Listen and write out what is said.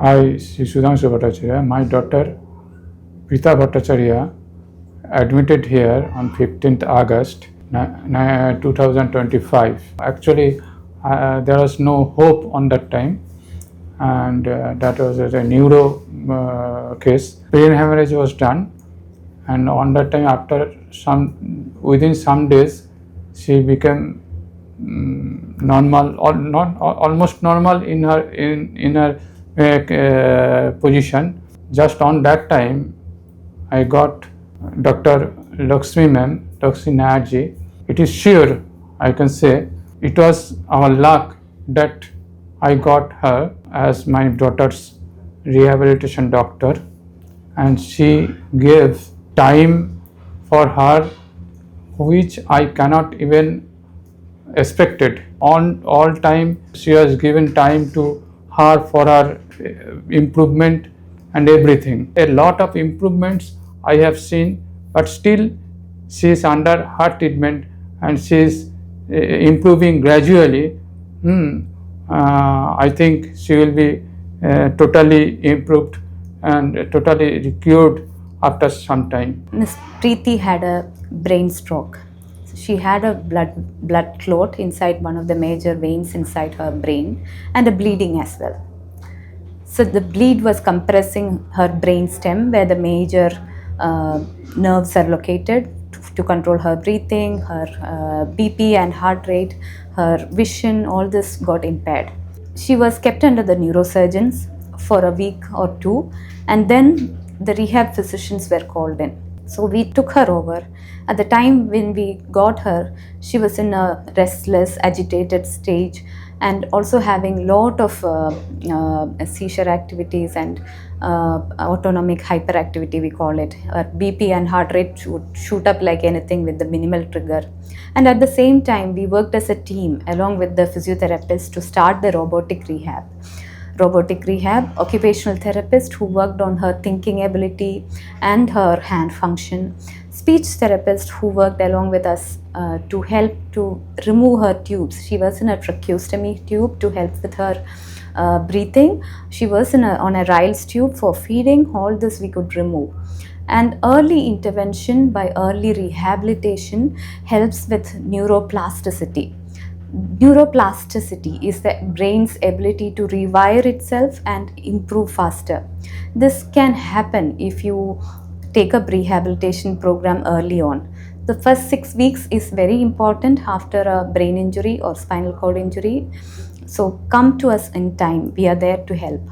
Hi, Sudhanshu Bhattacharya. My daughter Preethi Bhattacharya admitted here on 15th August 2025. Actually, there was no hope on that time, and that was a neuro case. Brain hemorrhage was done, and on that time, within some days, she became normal or not almost normal in her position. Just on that time, I got Dr. Lakshmi Nair ji. It is sure, I can say, it was our luck that I got her as my daughter's rehabilitation doctor, and she gave time for her which I cannot even expected. On all time, she has given time to her for her improvement and everything. A lot of improvements I have seen, but still she is under her treatment and she is improving gradually. I think she will be totally improved and totally cured after some time. Miss Preethi had a brain stroke. She had a blood clot inside one of the major veins inside her brain and a bleeding as well. So the bleed was compressing her brain stem where the major nerves are located to control her breathing, her BP and heart rate, her vision, all this got impaired. She was kept under the neurosurgeons for a week or two, and then the rehab physicians were called in. So we took her over. At the time when we got her, she was in a restless, agitated stage and also having lot of seizure activities and autonomic hyperactivity, we call it. Her BP and heart rate would shoot up like anything with the minimal trigger. And at the same time, we worked as a team along with the physiotherapist to start the robotic rehab, occupational therapist who worked on her thinking ability and her hand function, speech therapist who worked along with us to help to remove her tubes. She was in a tracheostomy tube to help with her breathing. She was on a Riles tube for feeding. All this we could remove. And early intervention by early rehabilitation helps with neuroplasticity. Neuroplasticity is the brain's ability to rewire itself and improve faster. This can happen if you take a rehabilitation program early on. The first 6 weeks is very important after a brain injury or spinal cord injury. So come to us in time. We are there to help.